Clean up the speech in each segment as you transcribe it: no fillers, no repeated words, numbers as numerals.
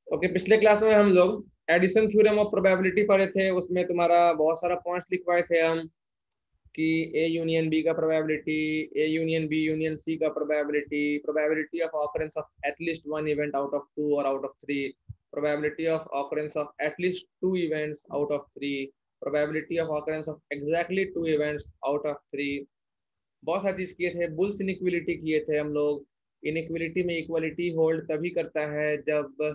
Okay, पिछले class में हम लोग एडिशन थ्योरम ऑफ प्रोबेबिलिटी पढ़े थे। उसमें तुम्हारा बहुत सारा पॉइंट्स लिखवाए थे हम कि ए यूनियन बी का probability, A union B union C का probability, probability of occurrence of at least one event out of two और out of three, probability of occurrence of at least two events out of three, probability of occurrence of exactly two events out of three. बहुत सारी चीज किए थे। Bulls inequality किए थे हम लोग। इनइक्वलिटी में इक्वलिटी होल्ड तभी करता है जब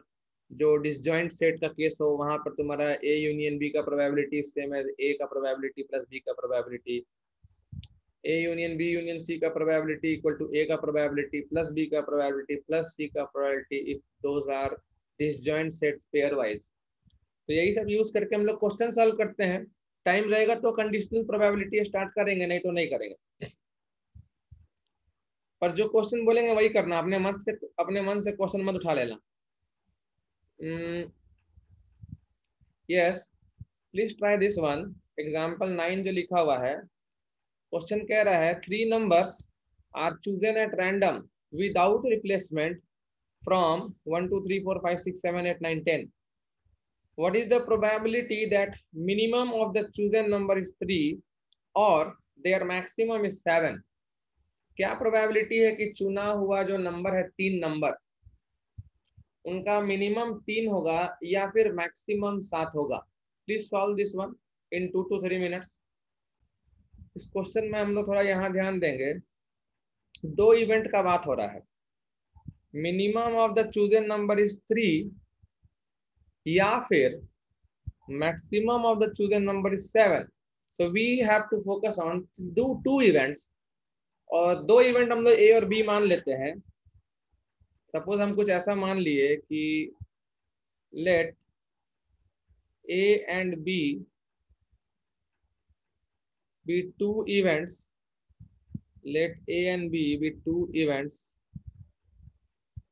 जो डिसजॉइंट सेट का केस हो, वहां पर तुम्हारा ए यूनियन बी का प्रोबेबिलिटी सेम है ए का प्रोबेबिलिटी प्लस बी का probability, A union B union C का प्रोबेबिलिटी इक्वल टू ए का प्रोबेबिलिटी प्लस बी का प्रोबेबिलिटी प्लस सी का probability if those are disjoint sets pairwise. तो यही सब यूज करके हम लोग क्वेश्चन सॉल्व करते हैं। टाइम रहेगा तो कंडीशनल प्रोबेबिलिटी स्टार्ट करेंगे, नहीं तो नहीं करेंगे। पर जो क्वेश्चन बोलेंगे वही करना, अपने मन से क्वेश्चन मत उठा लेना। Yes, please try this one. Example 9 जो लिखा हुआ है, क्वेश्चन कह रहा है three numbers are chosen at random without replacement from 1 2 3 4 5 6 7 8 9 10. What is the probability that minimum of the chosen number is 3 or their maximum is 7? क्या probability है कि चुना हुआ जो नंबर है, 3 नंबर, उनका मिनिमम 3 होगा या फिर मैक्सिमम 7 होगा? Please solve this one in 2 to 3 minutes. इस क्वेश्चन में हम लोग थोड़ा यहाँ ध्यान देंगे। दो इवेंट का बात हो रहा है, minimum of the chosen number is 3 या फिर maximum of the chosen number is 7. So we have to focus on do two events, और दो इवेंट हम लोग ए और बी मान लेते हैं। सपोज हम कुछ ऐसा मान लिए कि let A and B be two events. Let A and B be two events.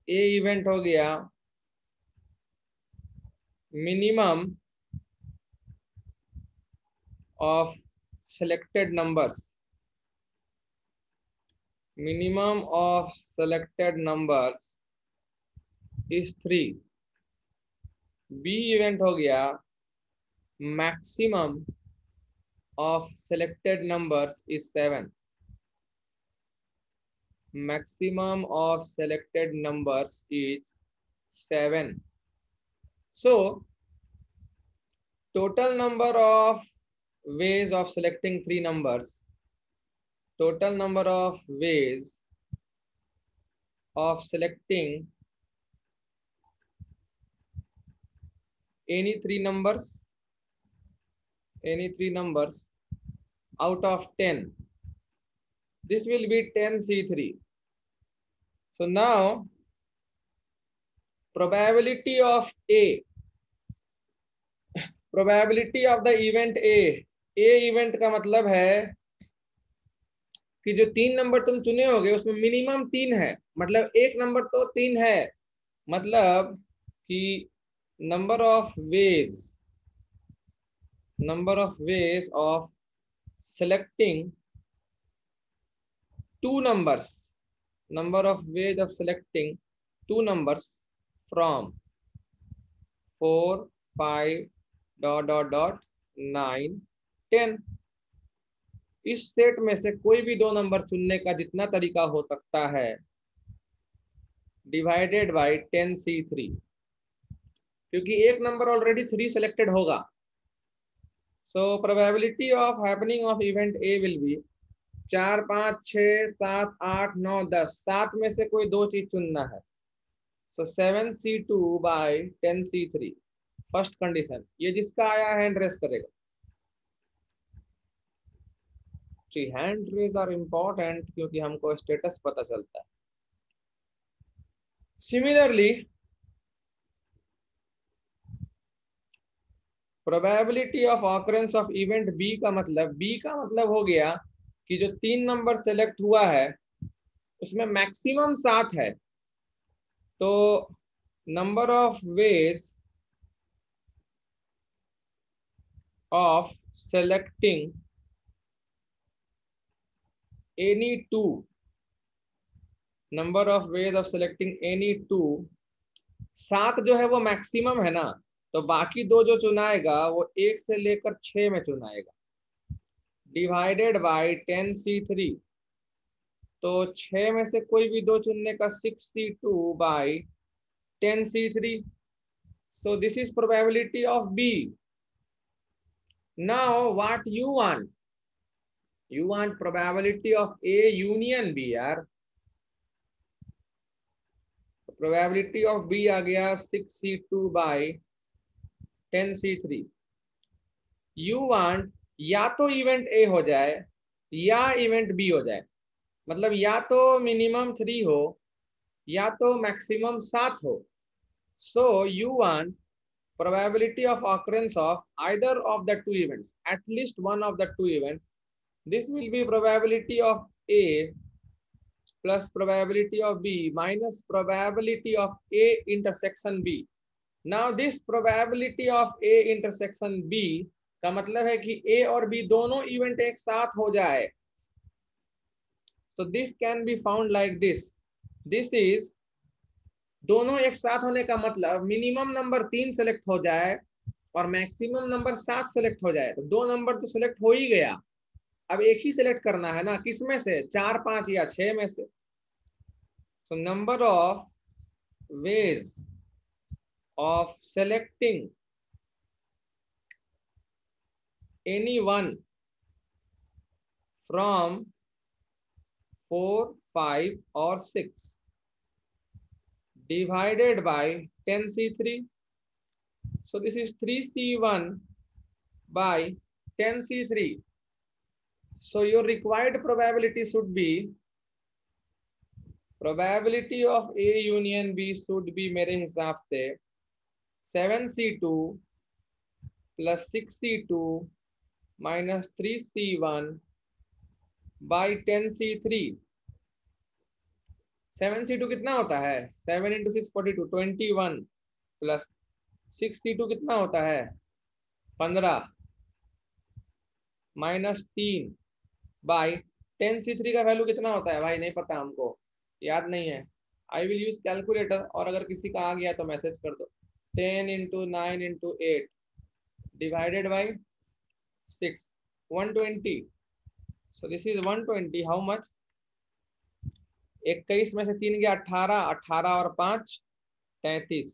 A event हो गया minimum of selected numbers, minimum of selected numbers is 3. B event हो गया maximum of selected numbers is 7. Maximum of selected numbers is 7. So total number of ways of selecting three numbers, total number of ways of selecting any three numbers out of 10, this will be 10C3. So now probability of A, probability of the event A event का मतलब है कि जो 3 number तुम चुने होगे उसमें minimum 3 है, मतलब एक नंबर तो 3 है, मतलब कि number of ways of selecting two numbers, number of ways of selecting two numbers from 4 5 9 10। इस सेट में से कोई भी दो नंबर चुनने का जितना तरीका हो सकता है डिवाइडेड बाय 10C3, क्योंकि एक नंबर ऑलरेडी 3 सेलेक्टेड होगा। सो probability of happening of event A will be 4 5 6 7 8 9 10, 7 में से कोई दो चीज चुनना है। So 7C2 by 10C3 first condition. ये जिसका आया हैंड रेस करेगा। जी, हैंड रेज आर इंपॉर्टेंट क्योंकि हमको स्टेटस पता चलता है। Similarly probability of occurrence of event B का मतलब हो गया कि जो 3 नंबर सेलेक्ट हुआ है उसमें मैक्सिमम 7 है, तो number of ways of selecting any two, number of ways of selecting any two 7 जो है वो मैक्सिमम है ना, तो बाकी दो जो चुनाएगा वो 1 से लेकर 6 में चुनाएगा, डिवाइडेड बाई 10C3। तो 6 में से कोई भी दो चुनने का 6C2 by 10C3। So this is probability of B. Now what you want? You want probability of A union B यार। probability of B आ गया 6C2 by 10C3। You want या तो इवेंट A हो जाए या इवेंट B हो जाए, मतलब या तो मिनिमम 3 हो या तो मैक्सिमम 7 हो। So you want probability of occurrence of either of the two events, at least one of the two events. This will be probability of A plus probability of B minus probability of A intersection B. Now this probability of A intersection B का मतलब है कि A और B दोनों event एक साथ हो जाए। So this can be found like this. This is दोनों एक साथ होने का मतलब मिनिमम नंबर 3 सेलेक्ट हो जाए और मैक्सिमम नंबर 7 सेलेक्ट हो जाए, तो दो नंबर तो सेलेक्ट हो ही गया। अब एक ही सिलेक्ट करना है ना, किस में से, 4, 5 या 6 में से। So number of ways of selecting any one from 4, 5 or 6 divided by 10C3. So this is 3C1 by 10C3. So your required probability should be, probability of A union B should be मेरे हिसाब से 7C2 plus 6C2 minus 3C1 by 10C3। 7C2 कितना होता है, 7 into 6 42, 21 plus 6C2 कितना होता है 15 minus 3 by 10C3 का वैल्यू कितना होता है भाई, नहीं पता हमको, याद नहीं है। आई विल यूज कैलकुलेटर, और अगर किसी का आ गया तो मैसेज कर दो। 10 into 9 into 8 divided by 6, 120। So this is 120, how much, 21 में से 3 गया 18, 18 और 5 33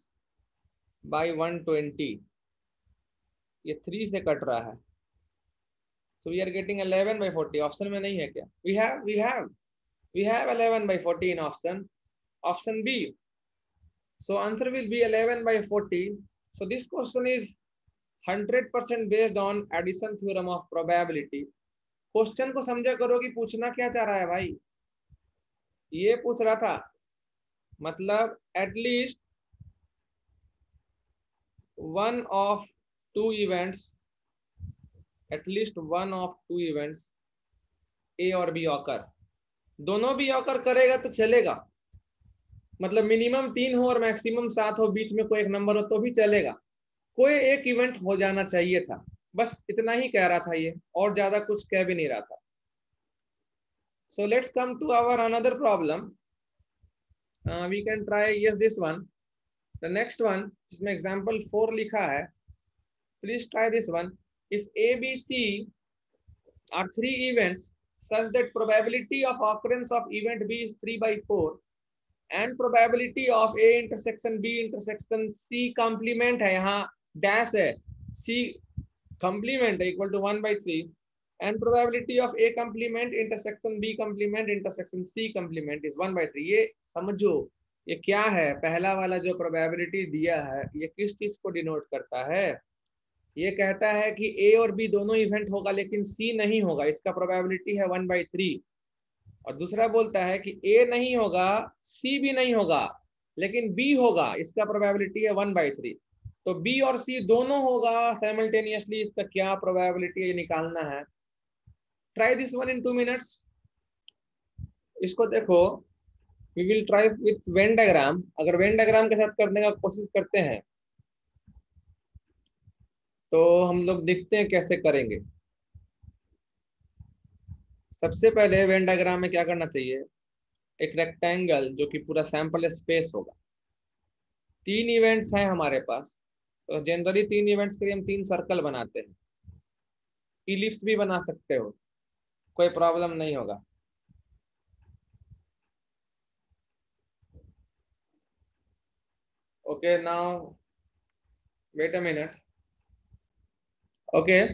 बाई 120, ये 3 से कट रहा है। So we are getting 11 by 40, option में नहीं है क्या, we have 11 by 40 in option B। So answer will be 11 by 40। So this question is 100% based on addition theorem of probability। Question को समझा करो कि पूछना क्या चाह रहा है भाई, ये पूछ रहा था मतलब at least one of two events, at least one of two events A और बी ऑकर, दोनों भी ऑकर करेगा तो चलेगा, मतलब मिनिमम 3 हो और मैक्सिमम 7 हो, बीच में कोई एक नंबर हो तो भी चलेगा, कोई एक इवेंट हो जाना चाहिए था, बस इतना ही कह रहा था ये, और ज्यादा कुछ कह भी नहीं रहा था। So let's come to our another problem। We can try yes this one, the next one जिसमें example 4 लिखा है, please try this one। If A, B, C are 3 events such that probability of occurrence of event B is 3 by 4 and probability of A intersection B intersection C complement है, यहाँ dash है, C complement है equal to 1 by 3 and probability of A complement intersection B complement intersection C complement is 1 by 3। ये समझो ये क्या है, पहला वाला जो probability दिया है ये किस चीज को डिनोट करता है, ये कहता है कि A और B दोनों इवेंट होगा लेकिन C नहीं होगा, इसका probability है 1 by 3। और दूसरा बोलता है कि A नहीं होगा C भी नहीं होगा लेकिन B होगा, इसका probability है 1 by 3। तो B और C दोनों होगा साइमल्टेनियसली, इसका क्या probability है निकालना है। Try this one in 2 minutes। इसको देखो, we will try with Venn diagram। अगर Venn diagram के साथ करने का कोशिश करते हैं तो हम लोग देखते हैं कैसे करेंगे। सबसे पहले Venn diagram में क्या करना चाहिए, एक रेक्टेंगल जो कि पूरा सैंपल स्पेस होगा, 3 इवेंट्स हैं हमारे पास, तो जनरली 3 इवेंट्स के लिए हम 3 सर्कल बनाते हैं। इलिप्स भी बना सकते हो, कोई प्रॉब्लम नहीं होगा। Okay, now wait a minute. Okay,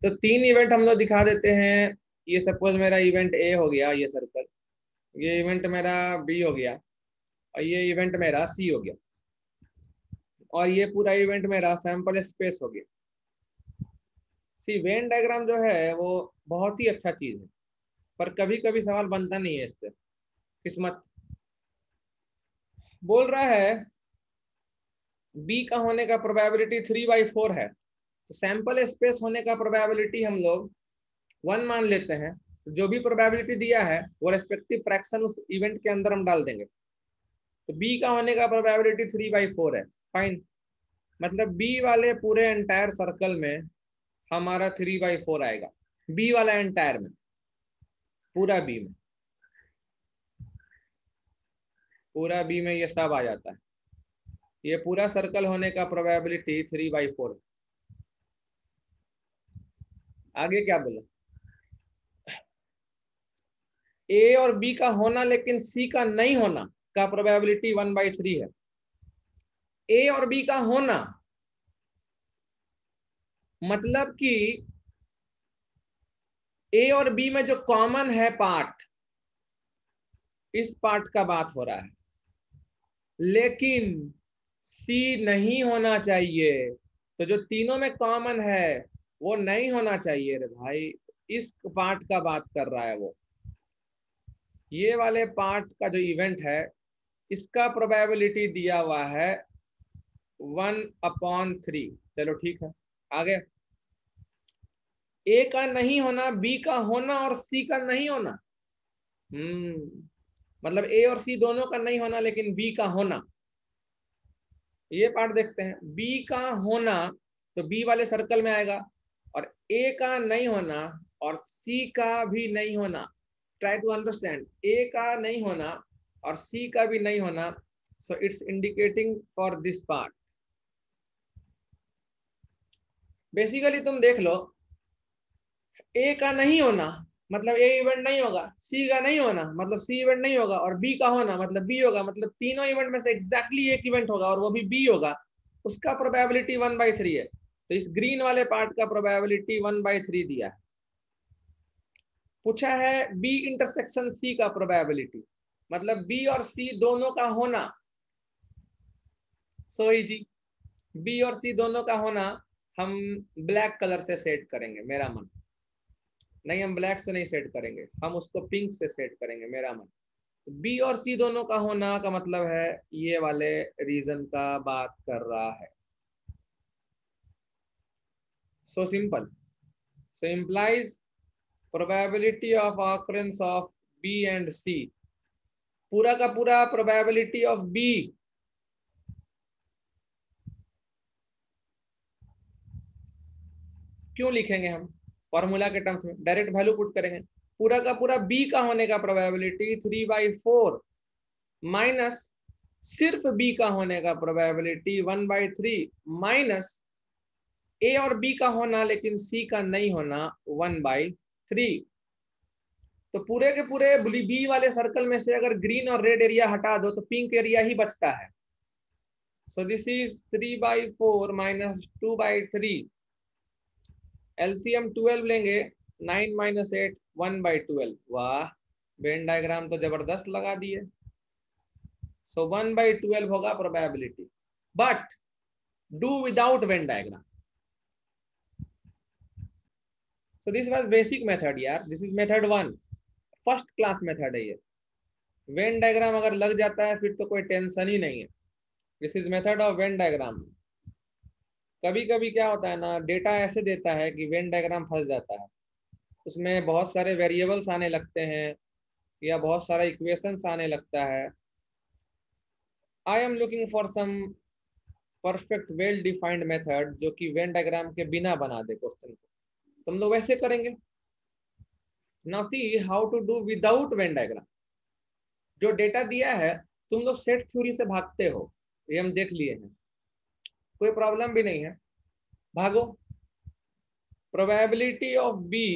तो 3 इवेंट हम लोग दिखा देते हैं। ये सपोज मेरा इवेंट ए हो गया, ये सर्कल, ये इवेंट मेरा बी हो गया, और ये इवेंट मेरा सी हो गया, और ये पूरा इवेंट मेरा सैंपल स्पेस हो गया। सी, वेन डायग्राम जो है वो बहुत ही अच्छा चीज है, पर कभी कभी सवाल बनता नहीं है इससे, किस्मत। बोल रहा है बी का होने का प्रोबेबिलिटी 3/4 है, तो सैंपल स्पेस होने का प्रोबेबिलिटी हम लोग 1 मान लेते हैं। तो जो भी प्रोबेबिलिटी दिया है वो रेस्पेक्टिव फ्रैक्शन उस इवेंट के अंदर हम डाल देंगे। तो बी का होने का प्रोबेबिलिटी 3/4 है, फाइन। मतलब बी वाले पूरे एंटायर सर्कल में हमारा 3/4 आएगा, बी वाला एंटायर में, पूरा बी में, पूरा बी में ये सब आ जाता है। ये पूरा सर्कल होने का प्रोबेबिलिटी 3/4 है। आगे क्या बोला, ए और बी का होना लेकिन सी का नहीं होना का प्रोबेबिलिटी 1/3 है। ए और बी का होना मतलब कि ए और बी में जो कॉमन है पार्ट, इस पार्ट का बात हो रहा है, लेकिन सी नहीं होना चाहिए। तो जो तीनों में कॉमन है वो नहीं होना चाहिए रे भाई, इस पार्ट का बात कर रहा है वो। ये वाले पार्ट का जो इवेंट है, इसका प्रोबेबिलिटी दिया हुआ है 1/3। चलो ठीक है, आगे। ए का नहीं होना, बी का होना और सी का नहीं होना। मतलब ए और सी दोनों का नहीं होना लेकिन बी का होना। ये पार्ट देखते हैं, बी का होना तो बी वाले सर्कल में आएगा, और ए का नहीं होना और सी का भी नहीं होना। ट्राई टू अंडरस्टैंड, ए का नहीं होना और सी का भी नहीं होना, so it's indicating for this part. Basically तुम देख लो, ए का नहीं होना मतलब ए इवेंट नहीं होगा, सी का नहीं होना मतलब सी इवेंट नहीं होगा, और बी का होना मतलब बी होगा। मतलब तीनों इवेंट में से एग्जैक्टली एक इवेंट होगा और वो भी बी होगा, उसका प्रोबेबिलिटी 1/3 है। तो इस ग्रीन वाले पार्ट का प्रोबेबिलिटी 1/3 दिया है। पूछा है बी इंटरसेक्शन सी का प्रोबेबिलिटी, मतलब बी और सी दोनों का होना। सो इजी, बी और सी दोनों का होना हम ब्लैक कलर से सेट करेंगे, मेरा मन। नहीं, हम ब्लैक से नहीं सेट करेंगे, हम उसको पिंक से सेट करेंगे, मेरा मन। तो बी और सी दोनों का होना का मतलब है ये वाले रीजन का बात कर रहा है। So simple, so implies probability of occurrence of B and C, पूरा का पूरा प्रोबेबिलिटी ऑफ बी क्यों लिखेंगे हम, फॉर्मूला के टर्म्स में डायरेक्ट वैल्यू पुट करेंगे। पूरा का पूरा बी का होने का प्रोबेबिलिटी 3/4 माइनस सिर्फ बी का होने का प्रोबेबिलिटी 1/3 माइनस ए और बी का होना लेकिन सी का नहीं होना 1/3। तो पूरे के पूरे बी वाले सर्कल में से अगर ग्रीन और रेड एरिया हटा दो तो पिंक एरिया ही बचता है। सो दिस इज 3/4 माइनस 2/3। एलसीएम 12 लेंगे, 9 - 8 1/12। वाह, वेन डायग्राम तो जबरदस्त लगा दिए। सो 1/12 होगा probability, but do without Venn diagram. So this was basic method यार, this is method 1, first class method है ये। वेन डायग्राम अगर लग जाता है फिर तो कोई टेंशन ही नहीं है। This is method of Venn diagram. कभी कभी क्या होता है ना, डेटा ऐसे देता है कि वेन डायग्राम फंस जाता है, उसमें बहुत सारे वेरिएबल्स आने लगते हैं या बहुत सारा इक्वेशंस आने लगता है। I am looking for some perfect well defined method जो कि वेन डायग्राम के बिना बना दे क्वेश्चन को। तुम लोग वैसे करेंगे। Now see how to do without Venn diagram. जो डेटा दिया है तुम लोग सेट थ्योरी से भागते हो, ये हम देख लिए हैं, कोई प्रॉब्लम भी नहीं है। भागो, प्रोबेबिलिटी ऑफ बी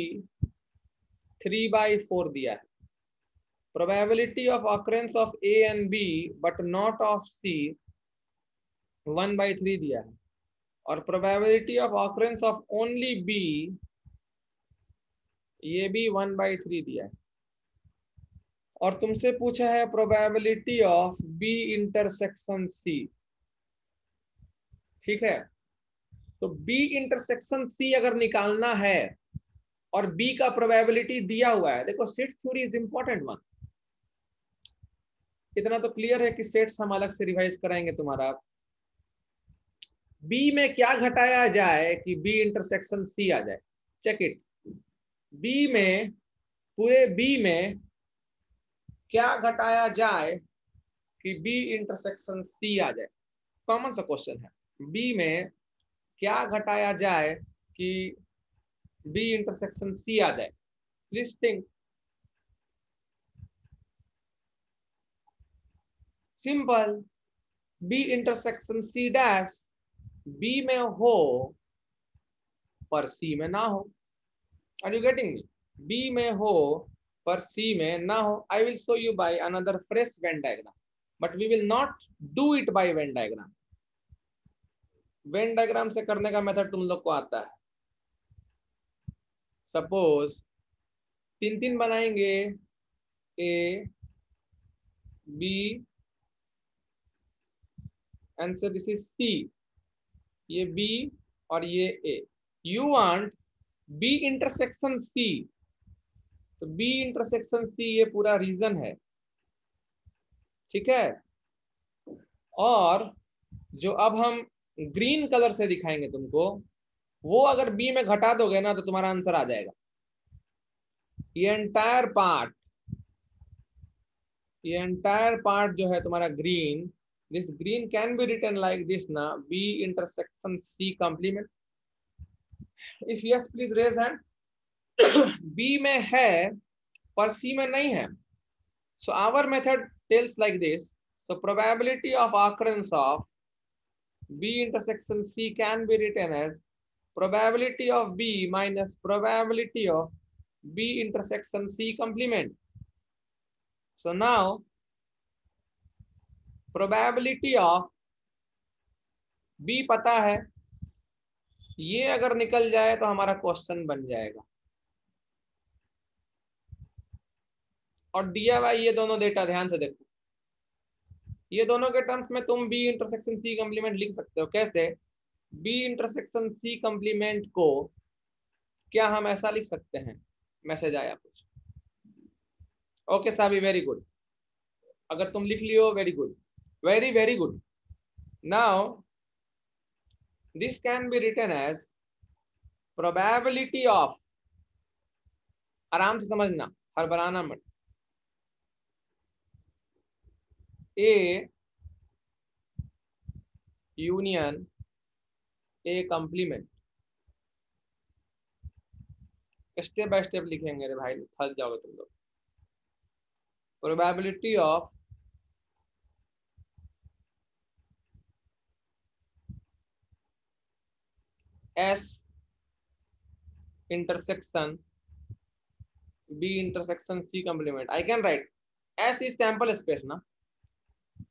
3/4 दिया है, probability of occurrence of A and B but not of C 1/3 दिया है, और probability of occurrence of only B ये भी 1/3 दिया है, और तुमसे पूछा है probability of B intersection C. ठीक है, तो बी इंटरसेक्शन सी अगर निकालना है और बी का प्रोबेबिलिटी दिया हुआ है, देखो set theory is important one, इतना तो क्लियर है कि सेट्स हम अलग से रिवाइज कराएंगे तुम्हारा। बी में क्या घटाया जाए कि बी इंटरसेक्शन सी आ जाए, चेक इट। बी में, पूरे बी में क्या घटाया जाए कि बी इंटरसेक्शन सी आ जाए, कॉमन सा क्वेश्चन है। बी में क्या घटाया जाए कि बी इंटरसेक्शन सी आ जाए, please think. Simple, B intersection C dash B में हो पर सी में ना हो। Are you getting me? B में हो पर सी में ना हो। I will show you by another fresh Venn diagram, but we will not do it by Venn diagram. Venn diagram से करने का मेथड तुम लोग को आता है। सपोज 3-3 बनाएंगे, A B and say this is C, ये बी और ये A. You want B intersection C, तो बी इंटरसेक्शन सी ये पूरा रीजन है, ठीक है। और जो अब हम ग्रीन कलर से दिखाएंगे तुमको, वो अगर बी में घटा दोगे ना तो तुम्हारा आंसर आ जाएगा। ये एंटायर पार्ट जो है तुम्हारा green, this green can be written like this ना, B intersection C complement. If yes please raise hand. B में है पर सी में नहीं है, so our method tells like this. So probability of occurrence of B intersection C can be written as probability of B minus probability of B intersection C complement. So now probability of B पता है, ये अगर निकल जाए तो हमारा question बन जाएगा। और दिया हुआ ये दोनों डेटा ध्यान से देखो, ये दोनों के टर्म्स में तुम बी इंटरसेक्शन सी कंप्लीमेंट लिख सकते हो। कैसे? बी इंटरसेक्शन सी कंप्लीमेंट को क्या हम ऐसा लिख सकते हैं, मैसेज आया कुछ, ओके साबी, वेरी गुड। अगर तुम लिख लियो, very good, very very good. Now this can be written as probability of, आराम से समझना, हड़बड़ाना मत, A union A complement. Step by step लिखेंगे रे भाई, थक जाओगे तुम लोग। Probability of S intersection B intersection C complement. I can write S is sample space ना,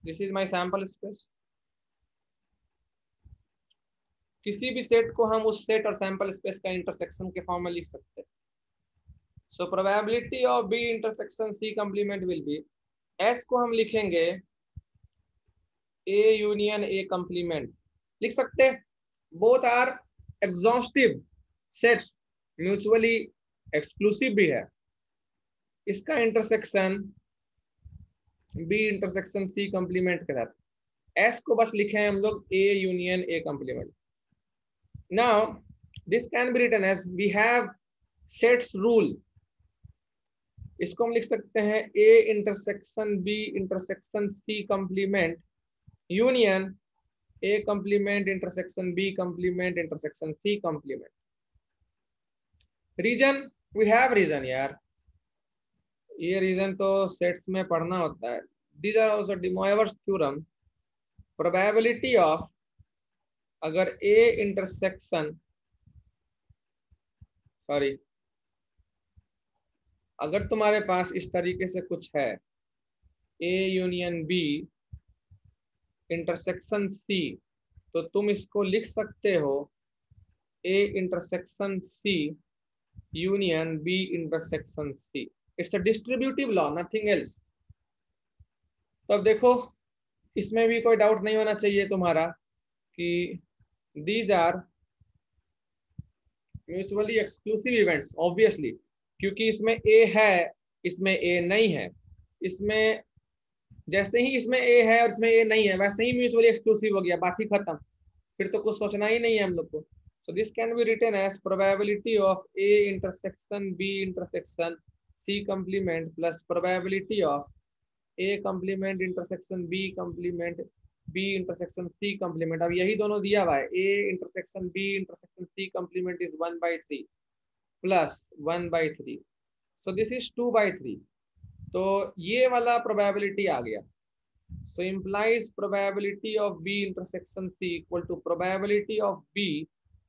this is my sample space। किसी भी सेट को हम उस सेट और सैंपल स्पेस का इंटरसेक्शन के फॉर्म में लिख सकते हैं। So probability of B intersection C complement will be, S को हम लिखेंगे ए यूनियन ए कंप्लीमेंट, लिख सकते हैं। Both are exhaustive sets, mutually exclusive भी है। इसका intersection B intersection C complement के साथ, एस को बस लिखे हैं हम लोग A union A complement. Now this can be written as we have sets rule, इसको हम लिख सकते हैं A intersection B intersection C complement union A complement intersection B complement intersection C complement. Region, we have region यार, ये region तो sets में पढ़ना होता है। These are also de Moivre's theorem, probability of, अगर ए इंटरसेक्शन, सॉरी, अगर तुम्हारे पास इस तरीके से कुछ है, A union B intersection C, तो तुम इसको लिख सकते हो A intersection C union B intersection C. It's a distributive law, nothing else. तो अब देखो, इसमें भी कोई डाउट नहीं होना चाहिए तुम्हारा कि these are mutually exclusive events, obviously, क्योंकि इसमें ए है, इसमें ए नहीं है। इसमें जैसे ही इसमें ए है और इसमें ए नहीं है, वैसे ही म्यूचुअली एक्सक्लूसिव हो गया, बाकी खत्म, फिर तो कुछ सोचना ही नहीं है हम लोग को। So this can be written as probability of A intersection B intersection C complement plus probability of A complement intersection B complement B intersection C complement. अब यही दोनों दिया हुआ है, A intersection B intersection C complement is 1/3 plus 1/3, so this is 2/3। तो ये वाला probability आ गया। So implies probability of B intersection C equal to probability of B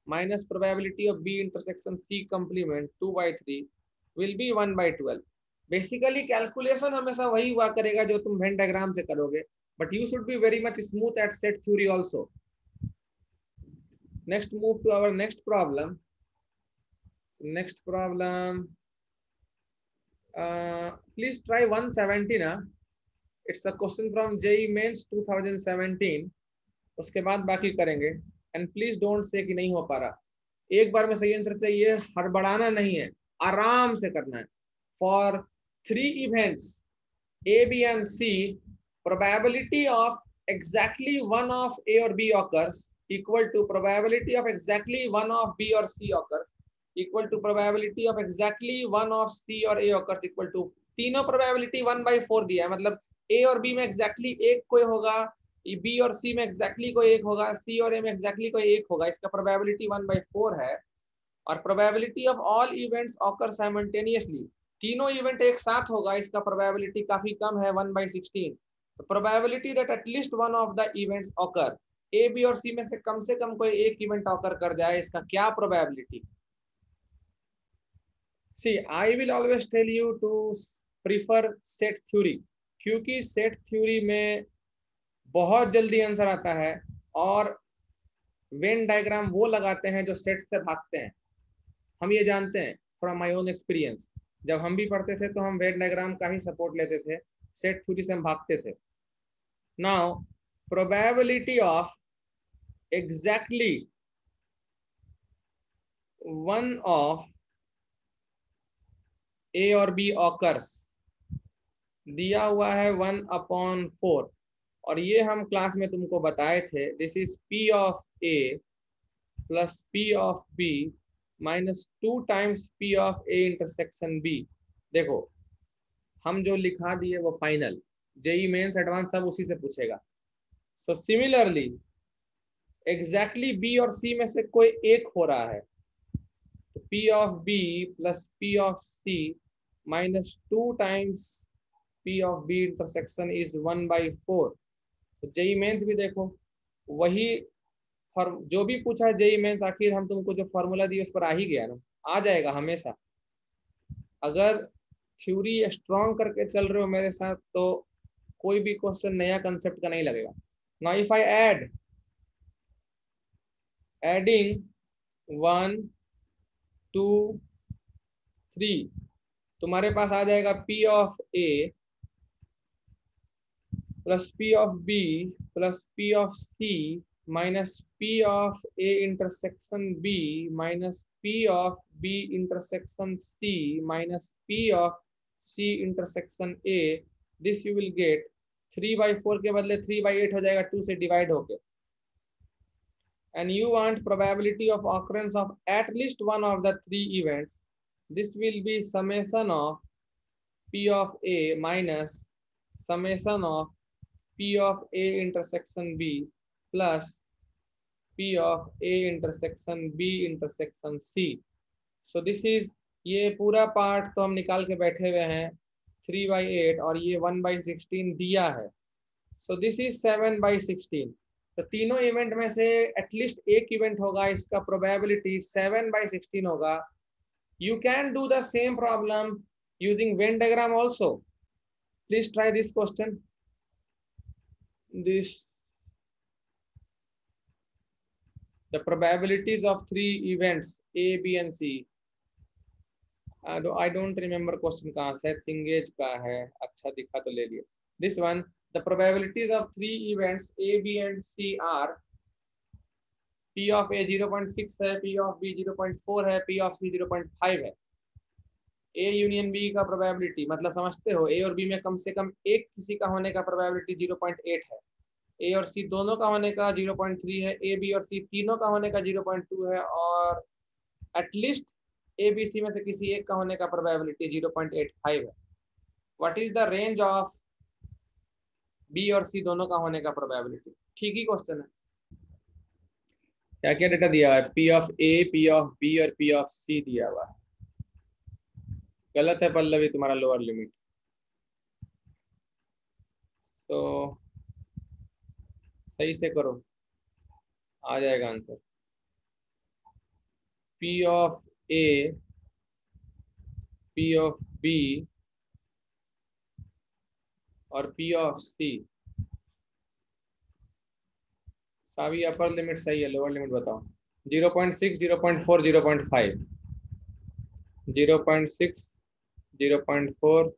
minus probability of B intersection C complement 2/3 will be 1/12. Basically calculation हमेशा वही हुआ करेगा जो तुम वेन डायग्राम से करोगे, but you should be very much smooth at set theory also. Next move to our next problem. Next problem, please try 170 ना, it's a question from JEE Mains 2017। उसके बाद बाकी करेंगे। एंड प्लीज डोंट से कि नहीं हो पा रहा, एक बार में सही आंसर चाहिए, हड़बड़ाना नहीं है, आराम से करना है। For 3 events A B and C, probability of exactly one of A और B occurs equal to probability of exactly one of B और C occurs equal to probability of exactly one of C और A occurs equal to, तीनों probability 1/4 दिया है, मतलब ए और B में exactly एक कोई होगा, बी और सी में एग्जैक्टली कोई एक होगा, सी और ए में एग्जैक्टली कोई एक होगा, इसका प्रोबेबिलिटी 1/4 है। और probability of all events occur simultaneously, तीनों इवेंट एक साथ होगा, इसका प्रोबेबिलिटी काफी कम है 1/16। तो probability that at least one of the events occur, A B और सी में से कम कोई एक इवेंट ऑकर कर जाए, इसका क्या probability. See I will always tell you to prefer set theory, क्योंकि सेट थ्योरी में बहुत जल्दी आंसर आता है, और वेन डायग्राम वो लगाते हैं जो सेट से भागते हैं। हम ये जानते हैं फ्रॉम माय ओन एक्सपीरियंस, जब हम भी पढ़ते थे तो हम वेन डायग्राम का ही सपोर्ट लेते थे, सेट थ्योरी से हम भागते थे। Now probability of exactly one of A और बी ऑकर्स दिया हुआ है 1/4, और ये हम क्लास में तुमको बताए थे, this is P of A plus P of B minus 2 times P of A intersection B. देखो, हम जो लिखा दिए वो फाइनल, जेई मेंस एडवांस सब उसी से पूछेगा। सो सिमिलरली एग्जैक्टली बी और सी में से कोई एक हो रहा है, तो P of B plus P of C minus 2 times P of B intersection is 1/4। तो जेई मेंस भी देखो वही जो भी पूछा है जेई मेंस, आखिर हम तुमको जो फॉर्मूला दिए उस पर आ ही गया ना, आ जाएगा हमेशा। अगर थ्योरी स्ट्रॉन्ग करके चल रहे हो मेरे साथ तो कोई भी क्वेश्चन नया कंसेप्ट का नहीं लगेगा। नाउ इफ आई एडिंग 1 2 3, तुम्हारे पास आ जाएगा P of A plus P of B plus P of C minus P of A intersection B minus P of B intersection C minus P of C intersection A. This you will get 3/4 के बदले 3/8 हो जाएगा, 2 से divide होके। And you want probability of occurrence of at least one of the 3 events. This will be summation of P of A minus summation of P of A intersection B plus P of A intersection B intersection C. So this is, ये पूरा part तो हम निकाल के बैठे हुए हैं 3/8, और ये 1/16 दिया है। सो दिस इज 7/16। तो तीनों इवेंट में से एटलीस्ट एक इवेंट होगा, इसका प्रोबेबिलिटी 7/16 होगा। You can do the same problem using Venn diagram also. Please try this question. This the probabilities of 3 events A, B and C. I don't remember question कहाँ से, सिंगेज का है, अच्छा दिखा तो ले लिया। This one, the probabilities of 3 events A, B and C are P of A 0.6 है, P of B 0.4 है, P of C 0.5 है। A यूनियन B का प्रोबेबिलिटी मतलब समझते हो, A और B में कम से कम एक किसी का होने का प्रोबेबिलिटी 0.8 है। ए और सी दोनों का होने का 0.3 है, ए बी और सी तीनों का होने का 0.2 है, और एटलीस्ट ए बी सी में से किसी एक का होने का प्रोबेबिलिटी 0.85 है। What is the range of B और सी दोनों का होने का प्रोबेबिलिटी? ठीक ही क्वेश्चन है। क्या क्या डेटा दिया हुआ है? P of A, P of B और पी ऑफ सी दिया हुआ है। गलत है पल्लवी तुम्हारा लोअर लिमिट। तो सही से करो, आ जाएगा answer. P of A, P of B और P of C। सभी अपर लिमिट सही है, लोअर लिमिट बताओ। 0.6, 0.4, 0.5, 0.6, 0.4।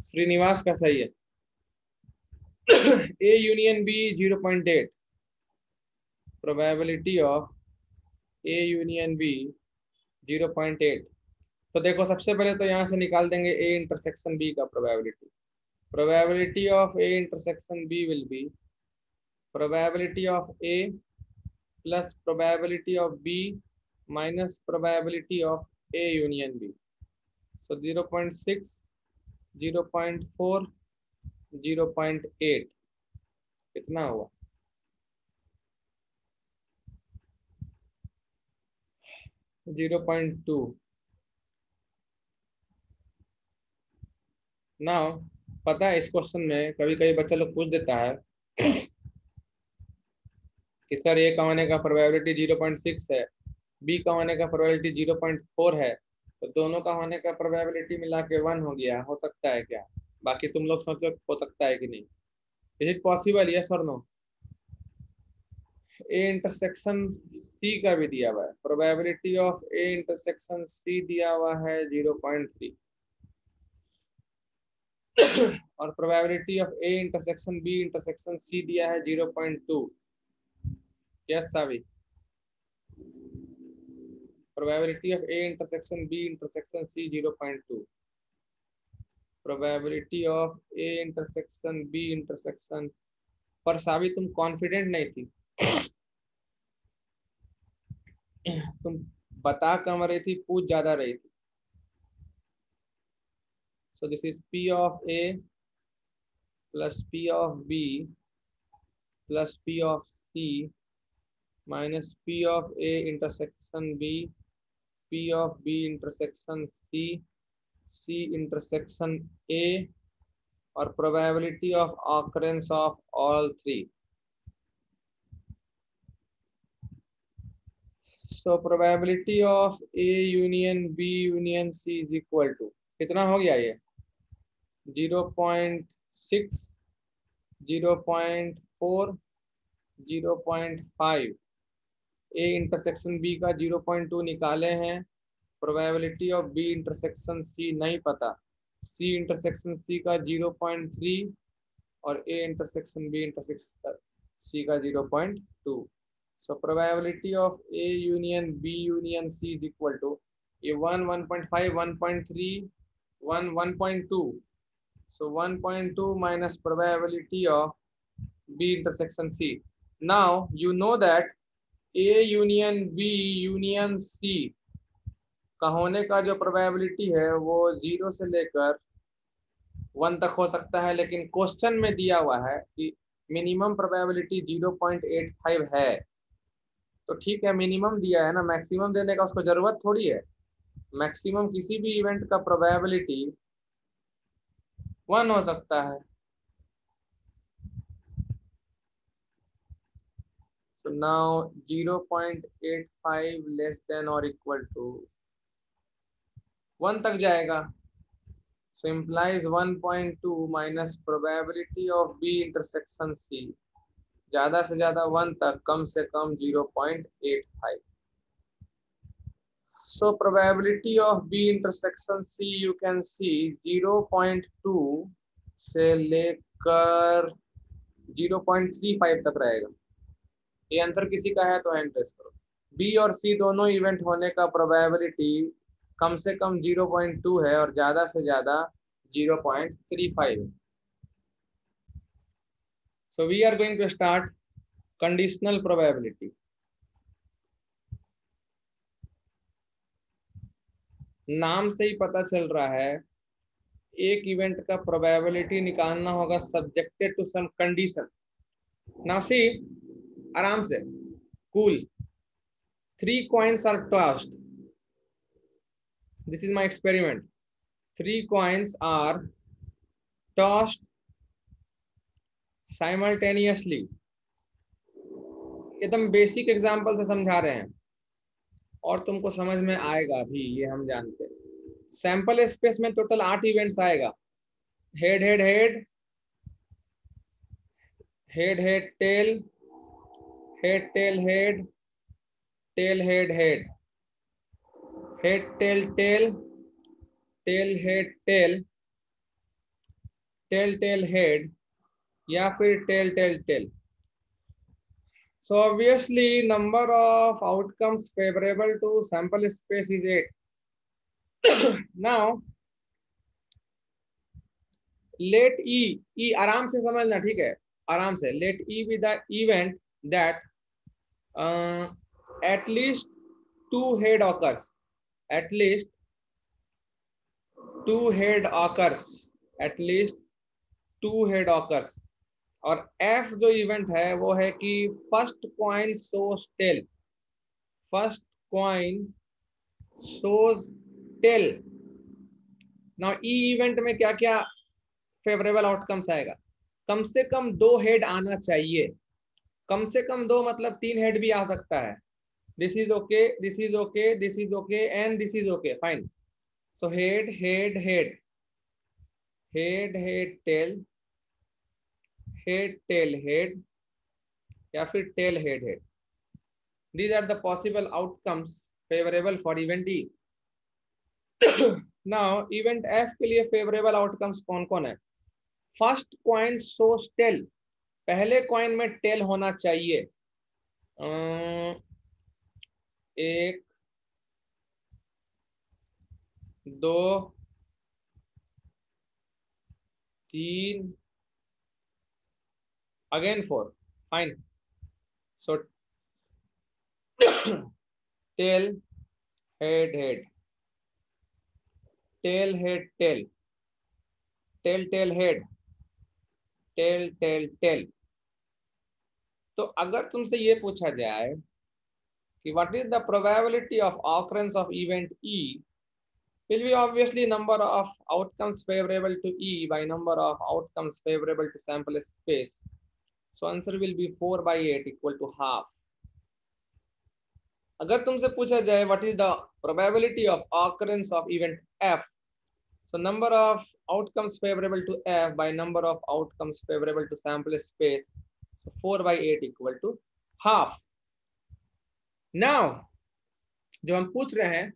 श्रीनिवास का सही है। A union B 0.8, probability of A union B 0.8। तो देखो सबसे पहले तो यहाँ से निकाल देंगे A इंटरसेक्शन B का probability. Probability of A intersection B will be probability of A plus probability of B minus probability of A union B. So 0.6, 0.4, 0.8 कितना हुआ? 0.2। नाउ पता है इस क्वेश्चन में कभी कभी बच्चा लोग पूछ देता है कि सर ए का होने का प्रोबेबिलिटी 0.6 है, बी का होने का प्रोबेबिलिटी 0.4 है, तो दोनों का होने का प्रोबेबिलिटी मिला के 1 हो गया, हो सकता है क्या? बाकी तुम लोग सोचो हो सकता है कि नहीं। Is it possible? यस और नो? ए इंटरसेक्शन सी का भी दिया हुआ है, probability of A intersection C दिया हुआ है 0.3 और probability of A intersection B intersection C दिया है 0.2। Yes Savi? Probability of A intersection B intersection C 0.2, probability of A intersection B intersection। पर सावी तुम कॉन्फिडेंट नहीं थी, तुम बता कम रही थी, पूछ ज्यादा रही थी। So this is P of A plus P of B plus P of C minus P of A intersection B, P of B intersection C, C intersection A और probability of occurrence of all three। So probability of A union B union C is equal to कितना हो गया ये? 0.6, 0.4, 0.5। A intersection B का 0.2 निकाले हैं, probability of B intersection C नहीं पता, C इंटरसेक्शन C का 0.3 और A intersection B intersection C का 0.2। So probability of A union B union C is equal to ये 1, 1.5, 1.3, 1, 1.2। So 1.2 minus probability of B intersection C. Now you know that A union B union C का होने का जो probability है वो 0 से लेकर 1 तक हो सकता है, लेकिन क्वेश्चन में दिया हुआ है कि मिनिमम प्रोबेबिलिटी 0.85 है। तो ठीक है, मिनिमम दिया है ना, मैक्सिमम देने का उसको जरूरत थोड़ी है। मैक्सिमम किसी भी इवेंट का प्रोबेबिलिटी 1 हो सकता है। So now 0.85 less than or equal to 1 तक जाएगा. So implies 1.2 minus probability of B intersection C. ज्यादा से ज्यादा 1 तक, कम से कम 0.85. So probability of B intersection C you can see 0.2 से लेकर 0.35 तक रहेगा. ये आंसर किसी का है तो हैंड रेस करो. बी और सी दोनों इवेंट होने का प्रोबेबिलिटी कम से कम 0.2 है और ज्यादा से ज्यादा 0.35 है. So we are going to start conditional probability. नाम से ही पता चल रहा है एक इवेंट का प्रोबेबिलिटी निकालना होगा subjected to some condition. Now see, आराम से, cool. 3 coins are tossed. This is my experiment. 3 coins are tossed simultaneously. एकदम बेसिक एग्जांपल से समझा रहे हैं और तुमको समझ में आएगा भी, ये हम जानते हैं. सैंपल स्पेस में टोटल 8 इवेंट्स आएगा. Head head head, head head tail, head tail head, tail head head, head tail tail, tail head tail, tail tail head, या फिर tail tail tail. So obviously number of outcomes favorable to sample space is 8. Now let E आराम से समझना, ठीक है, आराम से. Let E be the event that at least 2 head occurs. At least 2 head occurs. At least 2 head occurs. और F जो event है वो है कि first coin shows tail. First coin shows tail. Now E event में क्या क्या favourable outcomes आएगा? कम से कम 2 हेड आना चाहिए. कम से कम 2 मतलब 3 हेड भी आ सकता है. This is okay, this is okay, this is okay and this is okay, fine. So head head head, head head tail, head tail head, या फिर tell head head. These are the possible outcomes favorable for event E. Now event F के लिए favorable outcomes कौन कौन है? First coin shows tail. पहले coin में tail होना चाहिए. 1 2 3 again 4, fine. So tail head head, tail head tail, tail tail head, tail tail tail. तो अगर तुमसे ये पूछा जाए कि what is the probability of occurrence of event E, will be obviously number of outcomes favorable to E by number of outcomes favorable to sample space. So answer will be 4/8 equal to half. अगर तुमसे पूछा जाए what is the probability of occurrence of event F, so number of outcomes favorable to F by number of outcomes favorable to sample space, so 4/8 equal to half. Now जो हम पूछ रहे हैं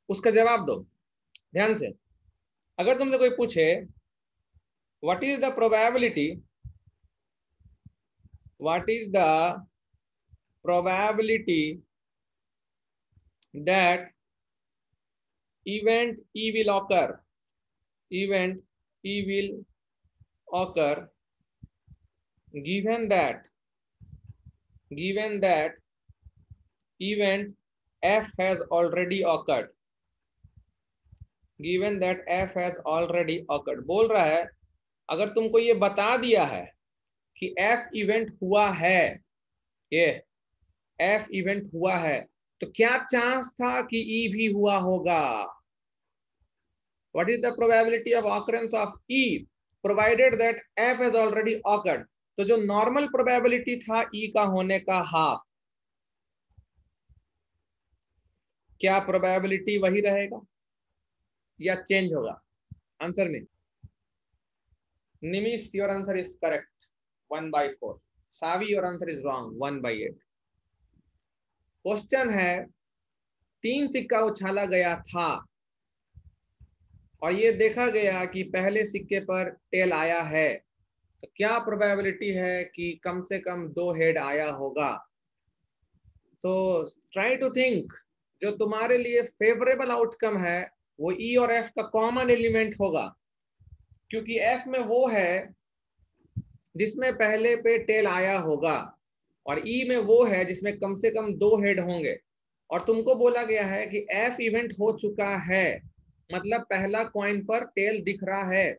उसका जवाब दो ध्यान से. अगर तुमसे कोई पूछे what is the probability, what is the probability that event E will occur, event E will occur given that event F has already occurred, given that F has already occurred. बोल रहा है अगर तुमको ये बता दिया है कि F इवेंट हुआ है, ये F इवेंट हुआ है, तो क्या चांस था कि E भी हुआ होगा? What is the probability of occurrence of E provided that F has already occurred? तो जो नॉर्मल प्रोबेबिलिटी था ई का होने का हाफ, क्या प्रोबेबिलिटी वही रहेगा या चेंज होगा? आंसर में Nimish your answer is correct 1/4। Saavi your answer is wrong 1/8। Question है 3 सिक्का उछाला गया था और ये देखा गया कि पहले सिक्के पर टेल आया है, तो क्या प्रोबेबिलिटी है कि कम से कम 2 हेड आया होगा? तो ट्राई टू थिंक, जो तुम्हारे लिए फेवरेबल आउटकम है वो ई और एफ का कॉमन एलिमेंट होगा, क्योंकि एफ में वो है जिसमें पहले पे टेल आया होगा और ई में वो है जिसमें कम से कम 2 हेड होंगे। और तुमको बोला गया है कि एफ इवेंट हो चुका है, मतलब पहला कॉइन पर टेल दिख रहा है,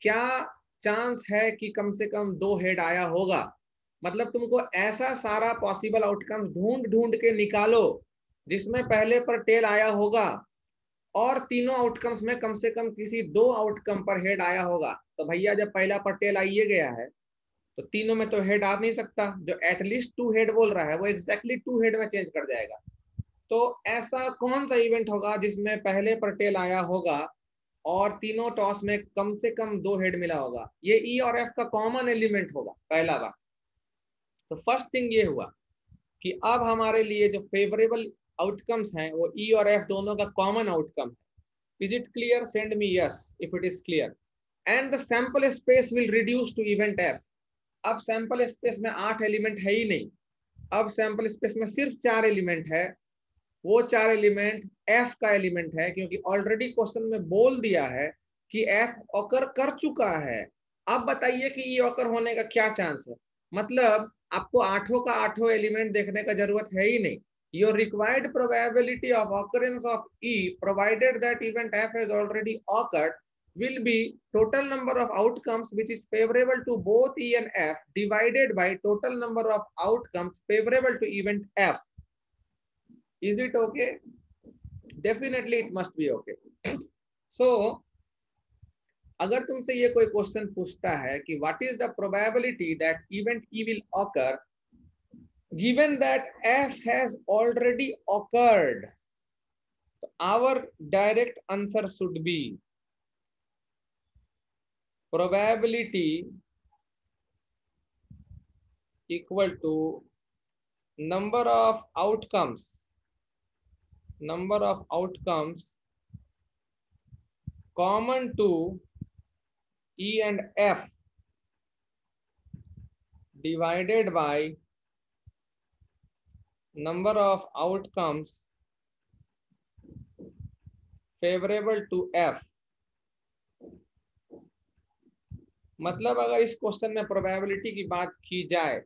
क्या चांस है कि कम से कम 2 हेड आया होगा? मतलब तुमको ऐसा सारा पॉसिबल आउटकम्स ढूंढ ढूंढ के निकालो जिसमें पहले पर टेल आया होगा और तीनों आउटकम्स में कम से कम किसी 2 आउटकम पर हेड आया होगा। तो भैया जब पहला पर टेल आइए गया है तो तीनों में तो हेड आ नहीं सकता, जो एटलीस्ट 2 हेड बोल रहा है वो एग्जैक्टली 2 हेड में चेंज कर जाएगा। तो ऐसा कौन सा इवेंट होगा जिसमें पहले पर टेल आया होगा और तीनों टॉस में कम से कम 2 हेड मिला होगा? ये ई और एफ का कॉमन एलिमेंट होगा पहला बात। तो फर्स्ट थिंग ये हुआ कि अब हमारे लिए जो फेवरेबल आउटकम्स हैं वो ई और एफ दोनों का कॉमन आउटकम है। Is it clear? Send me yes if it is clear. And the sample space will reduce to event F. अब सैंपल स्पेस में 8 एलिमेंट है ही नहीं, अब सैंपल स्पेस में सिर्फ 4 एलिमेंट है। वो 4 एलिमेंट एफ का एलिमेंट है, क्योंकि ऑलरेडी क्वेश्चन में बोल दिया है कि एफ ऑकर कर चुका है। अब बताइए कि ई ऑकर होने का क्या चांस है? मतलब आपको आठों का आठों एलिमेंट देखने का जरूरत है ही नहीं। Your required probability of occurrence of E provided that event F has already awkward will be total number of outcomes which is favorable to both E and F divided by total number of outcomes favorable to event F. Is it okay? Definitely it must be okay. So अगर तुमसे ये कोई question पूछता है कि what is the probability that event E will occur given that F has already occurred, our direct answer should be probability equal to number of outcomes common to E and F divided by number of outcomes favorable to F। मतलब अगर इस question में probability की बात की जाए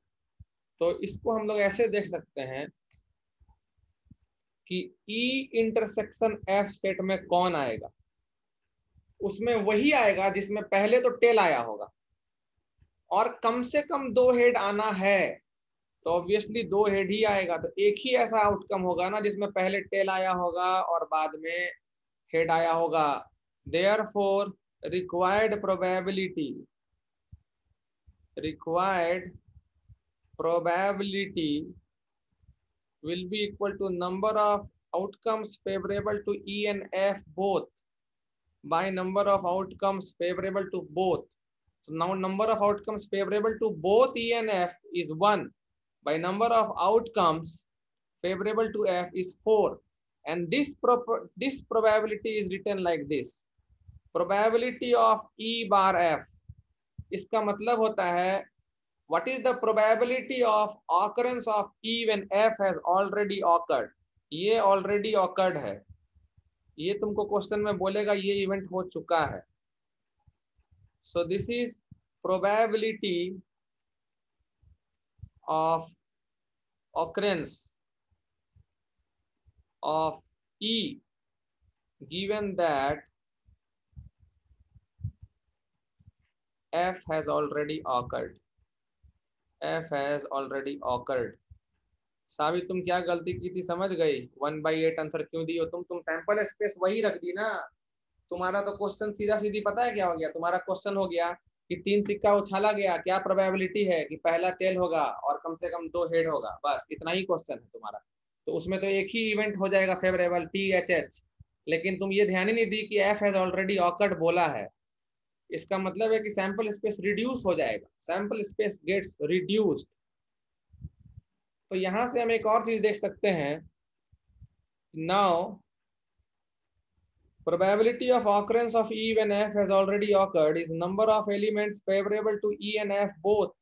तो इसको हम लोग ऐसे देख सकते हैं कि E इंटरसेक्शन F सेट में कौन आएगा, उसमें वही आएगा जिसमें पहले तो टेल आया होगा और कम से कम 2 हेड आना है, तो ऑब्वियसली 2 हेड ही आएगा। तो एक ही ऐसा आउटकम होगा ना जिसमें पहले टेल आया होगा और बाद में हेड आया होगा। Therefore required probability will be equal to number of outcomes favorable to E and F both by number of outcomes favorable to both. So now number of outcomes favorable to both E and F is 1 by number of outcomes favorable to F is 4, and this probability is written like this: probability of E bar F। इसका मतलब होता है what is the probability of occurrence of E when F has already occurred। ये already occurred है, ये तुमको question में बोलेगा ये इवेंट हो चुका है। So this is probability of occurrence of E given that F has already occurred। F has already occurred। सावी तुम क्या गलती की थी समझ गई? 1/8 आंसर क्यों दी हो तुम सैंपल स्पेस वही रख दी ना। तुम्हारा तो क्वेश्चन सीधा सीधी पता है क्या हो गया? तुम्हारा क्वेश्चन हो गया कि 3 सिक्का उछाला गया, क्या प्रोबेबिलिटी है कि पहला टेल होगा और कम से कम 2 हेड होगा, बस इतना ही क्वेश्चन है तुम्हारा। तो उसमें तो एक ही इवेंट हो जाएगा फेवरेबल THH, लेकिन तुम ये ध्यान ही नहीं दी कि F हैज ऑलरेडी ऑकर्ड बोला है। इसका मतलब है कि सैंपल स्पेस रिड्यूस हो जाएगा, सैंपल स्पेस गेट्स रिड्यूस्ड। तो यहां से हम एक और चीज देख सकते हैं, now probability of occurrence of E when F has already occurred is number of elements favorable to E and F both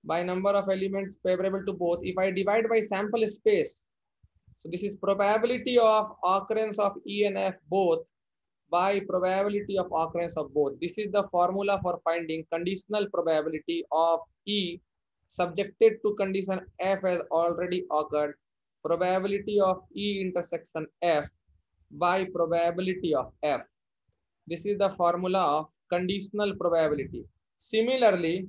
by number of elements favorable to both. If I divide by sample space, so this is probability of occurrence of E and F both by probability of occurrence of both. This is the formula for finding conditional probability of E subjected to condition F has already occurred, probability of E intersection F by probability of F. This is the formula of conditional probability. Similarly,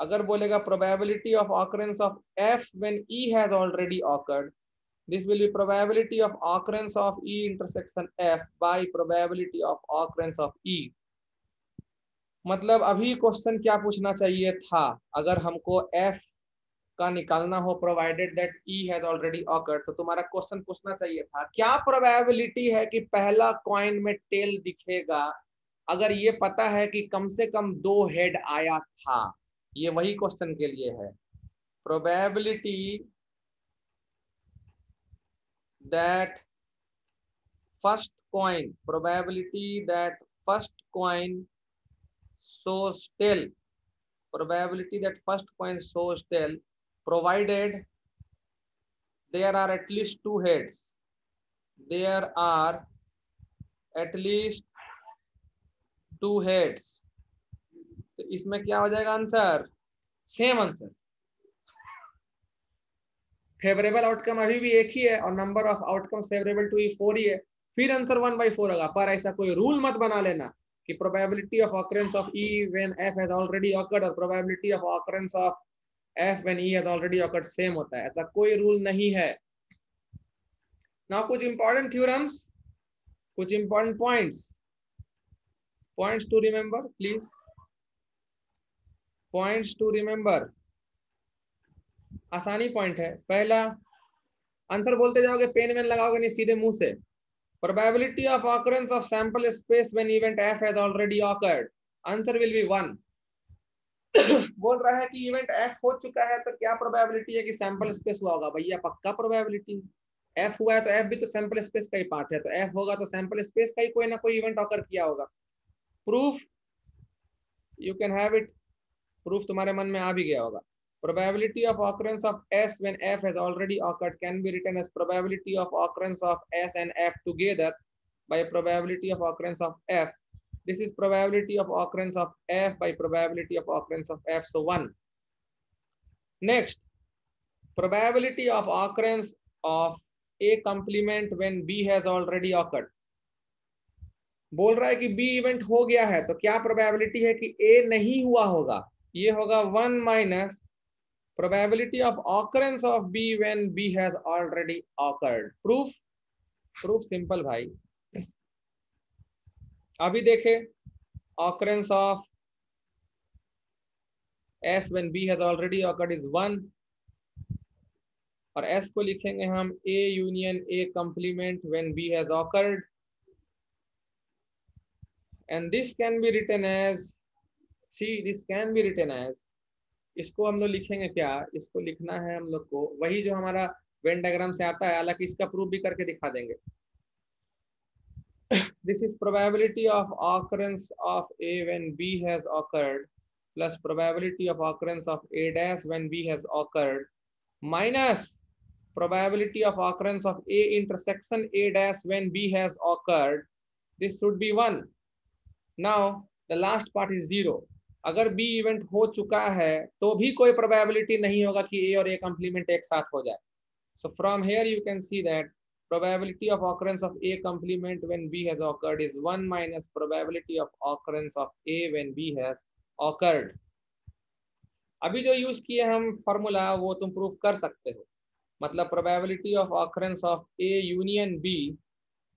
अगर बोलेगा probability of occurrence of F when E has already occurred, this will be probability of occurrence of E intersection F by probability of occurrence of E. मतलब अभी question क्या पूछना चाहिए था, अगर हमको F का निकालना हो provided that E has already awkward, तो तुम्हारा क्वेश्चन पूछना चाहिए था क्या प्रोबेबिलिटी है कि पहला कॉइन में टेल दिखेगा, अगर ये पता है कि कम से कम 2 हेड आया था। ये वही क्वेश्चन के लिए है, probability that first coin, probability that first coin shows tail, probability that first coin shows tail provided there are at least 2 heads, there are at least 2 heads। तो इसमें क्या हो जाएगा answer, same answer, favourable outcome अभी भी एक ही है और number of outcomes favourable to 4 ही है, फिर आंसर 1/4 होगा। पर ऐसा कोई रूल मत बना लेना कि probability of occurrence of E when F has already occurred और probability of occurrence of F when E has already occurred same होता है, ऐसा कोई रूल नहीं है। नाउ कुछ इंपॉर्टेंट थ्योरम्स, कुछ important points to remember please, points to remember. आसानी पॉइंट है, पहला आंसर बोलते जाओगे, पेन वेन लगाओगे नहीं, सीधे मुंह से। Probability of occurrence of sample space when event F has already occurred, answer will be 1। बोल रहा है कि इवेंट F हो चुका है तो क्या प्रोबेबिलिटी है कि सैंपल स्पेस हुआ होगा, भैया पक्का प्रोबेबिलिटी, F हुआ है तो F भी तो सैंपल स्पेस का ही पार्ट है, तो F होगा तो सैंपल स्पेस का ही कोई ना कोई इवेंट ऑकर किया होगा। Proof you can have it, proof तुम्हारे मन में आ भी गया होगा। Probability of occurrence of S when F has already occurred can be written as probability of occurrence of S and F together by probability of occurrence of F. This is probability of occurrence of F by probability of occurrence of F. So 1. Next, probability of occurrence of A complement when B has already occurred. बोल रहा है कि B event हो गया है तो क्या probability है कि A नहीं हुआ होगा, ये होगा 1 minus probability of occurrence of B when B has already occurred. proof simple भाई। अभी देखे occurrence of S when B has already occurred is 1 और S को लिखेंगे हम A union A complement when B has occurred, and this can be written as, see this can be written as, इसको हम लोग लिखेंगे क्या, इसको लिखना है हम लोग को वही जो हमारा वेन डायग्राम से आता है, हालांकि इसका प्रूफ भी करके दिखा देंगे। This is probability of occurrence of A when B has occurred plus probability of occurrence of A dash when B has occurred minus probability of occurrence of A intersection A dash when B has occurred. This should be 1. Now the last part is 0. अगर B event हो चुका है तो भी कोई probability नहीं होगा कि A और A कंप्लीमेंट एक साथ हो जाए। So from here you can see that probability of occurrence of A complement when B has occurred is 1 minus probability of occurrence of A when B has occurred. अभी जो use किए हम formula वो तुम प्रूफ कर सकते हो, मतलब probability of occurrence of A union B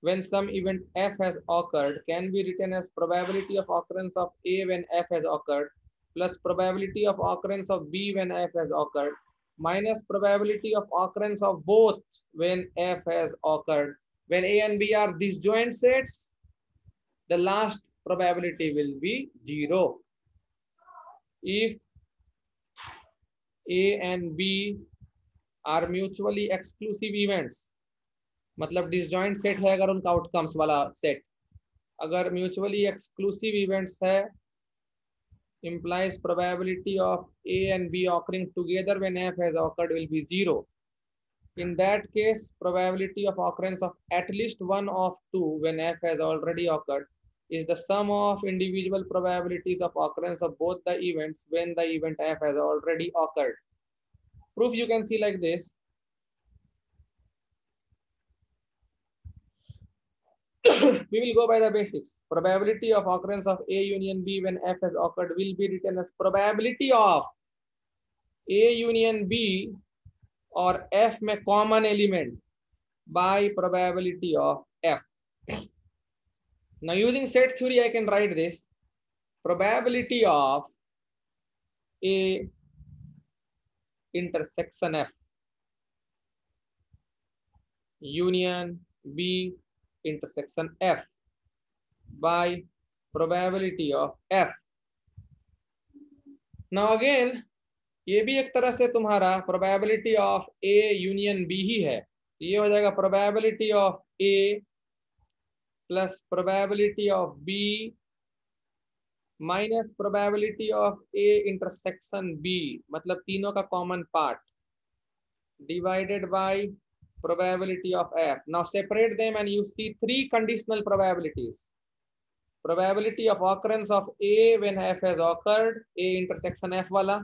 when some event F has occurred can be written as probability of occurrence of A when F has occurred plus probability of occurrence of B when F has occurred minus probability of occurrence of both when F has occurred. When A and B are disjoint sets, the last probability will be 0. If A and B are mutually exclusive events, मतलब disjoint set है अगर उनका outcomes वाला set, अगर mutually exclusive events है, implies probability of A and B occurring together when F has occurred will be 0. In that case, probability of occurrence of at least one of two when F has already occurred is the sum of individual probabilities of occurrence of both the events when the event F has already occurred. Proof you can see like this. We will go by the basics. Probability of occurrence of A union B when F has occurred will be written as probability of A union B or F में common element by probability of F. Now using set theory, I can write this. Probability of A intersection F union B intersection F by probability of F. Now again, ये भी एक तरह से तुम्हारा probability of A union B ही है, ये हो जाएगा probability of A plus probability of B minus probability of A intersection B, मतलब तीनों का common part, divided by probability of F. Now separate them and you see three conditional probabilities. Probability of occurrence of A when F has occurred, A intersection F वाला,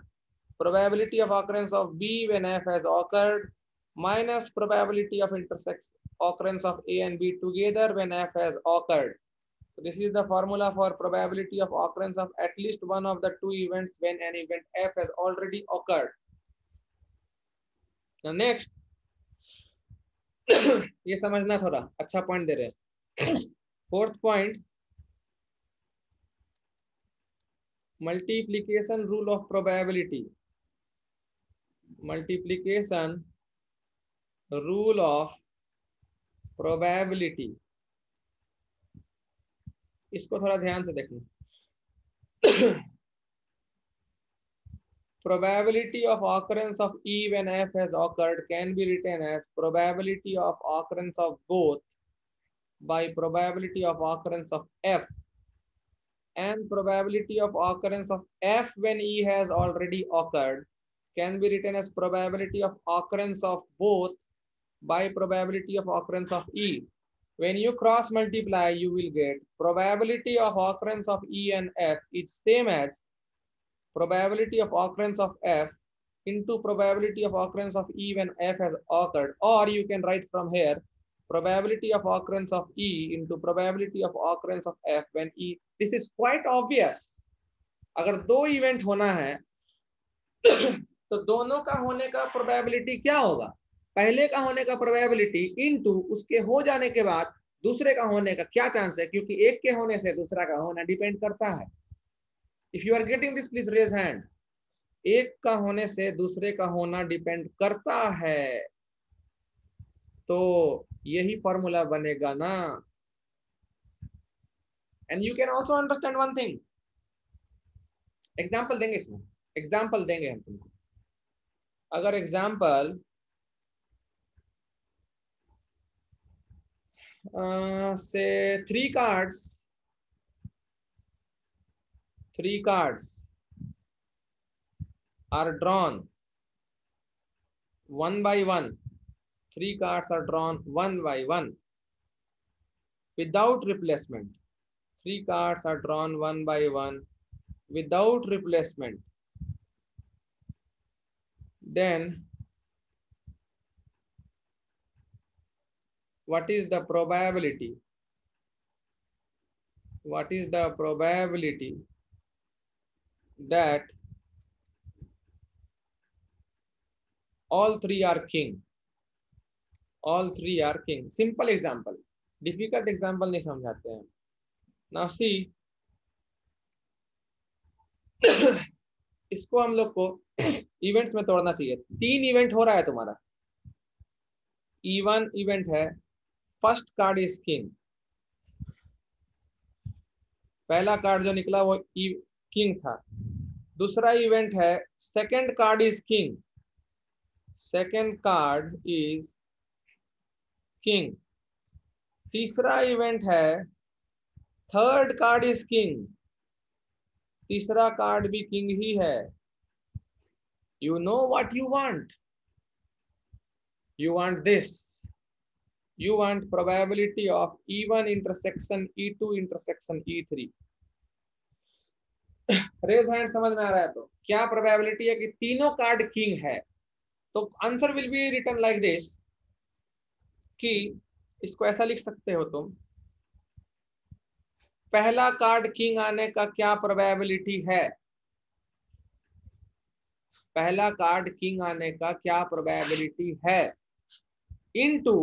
probability of occurrence of B when F has occurred, minus probability of occurrence of A and B together when F has occurred. So this is the formula for probability of occurrence of at least one of the two events when an event F has already occurred. Now next, ये समझना थोड़ा अच्छा point दे रहे हैं. Fourth point, multiplication rule of probability. Multiplication rule of probability, इसको थोड़ा ध्यान से देखना. Probability of occurrence of E when F has occurred can be written as probability of occurrence of both by probability of occurrence of F, and probability of occurrence of F when E has already occurred can be written as probability of occurrence of both by probability of occurrence of E. When you cross multiply, you will get probability of occurrence of E and F is same as probability of occurrence of F into probability of occurrence of E when F has occurred, or you can write from here probability of occurrence of E into probability of occurrence of F when E. This is quite obvious. अगर दो event होना है तो दोनों का होने का probability क्या होगा? पहले का होने का प्रोबेबिलिटी इनटू उसके हो जाने के बाद दूसरे का होने का क्या चांस है, क्योंकि एक के होने से दूसरा का होना डिपेंड करता है. If you are getting this please raise hand. एक का होने से दूसरे का होना डिपेंड करता है, तो यही फॉर्मूला बनेगा ना. And you can also understand one thing. Example देंगे इसमें, एग्जाम्पल देंगे हम तुमको. अगर example say three cards are drawn one by one. Three cards are drawn one by one without replacement. Three cards are drawn one by one without replacement. Then what is the probability? What is the probability that all three are king? All three are king. Simple example. Difficult example नहीं समझाते हैं। Now see, इसको हम लोग को events में तोड़ना चाहिए। 3 इवेंट हो रहा है तुम्हारा। E1 इवेंट है, फर्स्ट कार्ड इज किंग, पहला कार्ड जो निकला वो किंग था। दूसरा इवेंट है second card is king, second card is king. तीसरा इवेंट है थर्ड कार्ड इज किंग, तीसरा कार्ड भी किंग ही है। You know what you want, you want this, you want probability of E1 intersection E2 intersection E3। Raise hand समझ में आ रहा है तो क्या प्रोबेबिलिटी है कि तीनों कार्ड किंग है? तो answer will be written like this, कि इसको ऐसा लिख सकते हो तुम, पहला कार्ड किंग आने का क्या प्रोबेबिलिटी है, पहला कार्ड किंग आने का क्या प्रोबेबिलिटी है, इनटू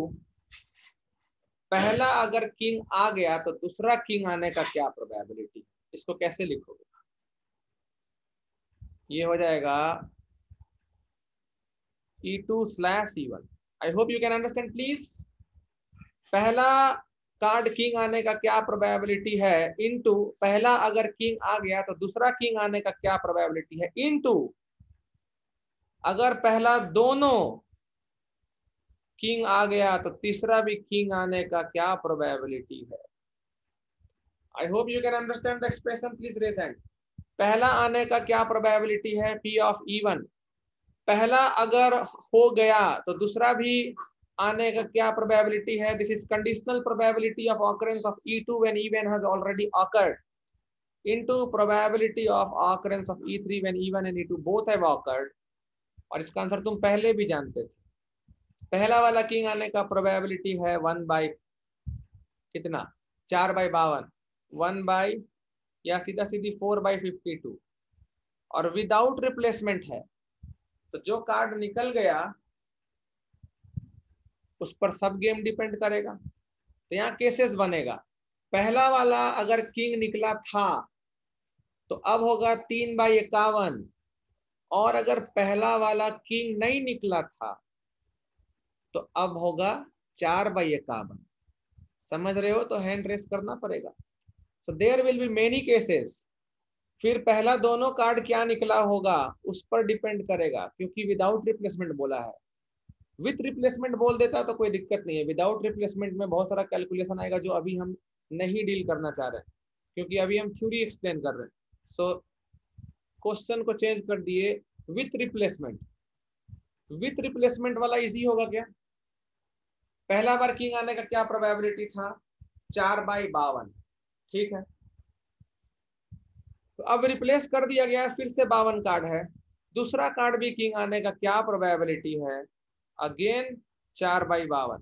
पहला अगर किंग आ गया तो दूसरा किंग आने का क्या प्रोबेबिलिटी। इसको कैसे लिखोगे? ये हो जाएगा E2/E1। I hope you can understand please. पहला कार्ड किंग आने का क्या प्रोबेबिलिटी है, इनटू पहला अगर किंग आ गया तो दूसरा किंग आने का क्या प्रोबेबिलिटी है, इनटू अगर पहला दोनों किंग आ गया तो तीसरा भी किंग आने का क्या प्रोबेबिलिटी है। I hope you can understand the expression, please raise hand. पहला आने का क्या प्रोबेबिलिटी है, P ऑफ E1। पहला अगर हो गया तो दूसरा भी आने का क्या प्रोबेबिलिटी है, this is conditional probability of occurrence of E2 when E1 has already awkward, into probability of occurrence of E3 when E1 and E2 both have awkward. और इसका आंसर तुम पहले भी जानते थे। पहला वाला किंग आने का प्रोबेबिलिटी है 1 बाई कितना, 4/52, 1 बाई या सीधा सीधी 4/52, और विदाउट रिप्लेसमेंट है तो जो कार्ड निकल गया उस पर सब गेम डिपेंड करेगा। तो यहाँ केसेस बनेगा, पहला वाला अगर किंग निकला था तो अब होगा 3/51, और अगर पहला वाला किंग नहीं निकला था तो अब होगा 4/51। समझ रहे हो? तो हैंड रेस करना पड़ेगा। So there will be many cases. फिर पहला दोनों कार्ड क्या निकला होगा उस पर डिपेंड करेगा, क्योंकि विदाउट रिप्लेसमेंट बोला है। विथ रिप्लेसमेंट बोल देता तो कोई दिक्कत नहीं है, विदाउट रिप्लेसमेंट में बहुत सारा कैलकुलेशन आएगा जो अभी हम नहीं डील करना चाह रहे हैं, क्योंकि अभी हम थ्योरी एक्सप्लेन कर रहे हैं। सो क्वेश्चन को चेंज कर दिए, विथ रिप्लेसमेंट। विथ रिप्लेसमेंट वाला इजी होगा क्या? पहला बार किंग आने का क्या प्रोबेबिलिटी था, 4/52, ठीक है। तो अब रिप्लेस कर दिया गया, फिर से 52 कार्ड है, दूसरा कार्ड भी किंग आने का क्या प्रोबेबिलिटी है, अगेन 4/52।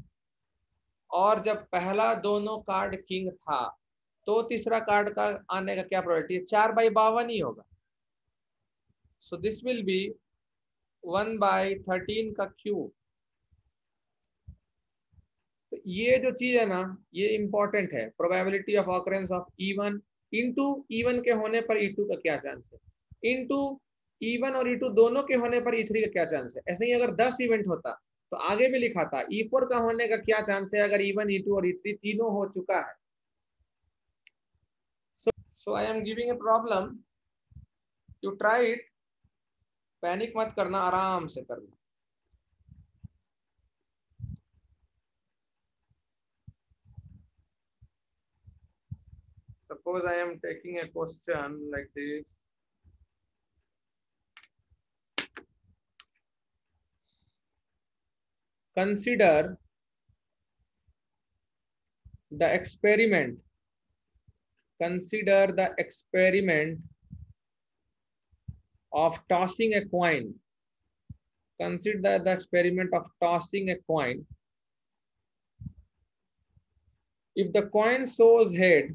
और जब पहला दोनों कार्ड किंग था तो तीसरा कार्ड का आने का क्या प्रोबेबिलिटी है, 4/52 ही होगा। सो दिस विल बी 1/13 का क्यूब। तो ये जो चीज है ना, ये इंपॉर्टेंट है, probability of occurrence of E1 into E1 के होने पर E2 का क्या चांस है, इनटू E1 और E2 दोनों के होने पर E3 का क्या चांस है। ऐसे ही अगर 10 इवेंट होता तो आगे भी लिखा था E4 का होने का क्या चांस है अगर E1 E2 और E3 तीनों हो चुका है। So I am giving a problem, you try it, panic मत करना, आराम से करना। Suppose I am taking a question like this. Consider the experiment. Consider the experiment of tossing a coin. Consider the experiment of tossing a coin. If the coin shows head,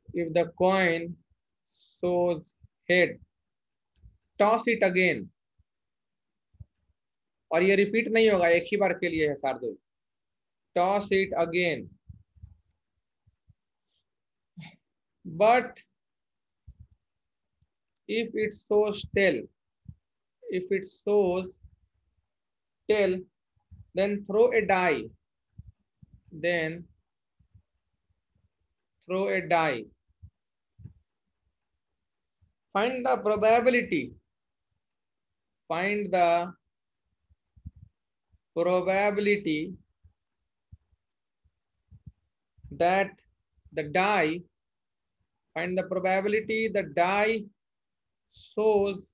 if the coin shows head, toss it again. और ये repeat नहीं होगा, एक ही बार के लिए है Shardul. Toss it again, but if it shows tail, if it shows tail, then throw a die, then throw a die. Find the probability, find the probability that the die, find the probability the die shows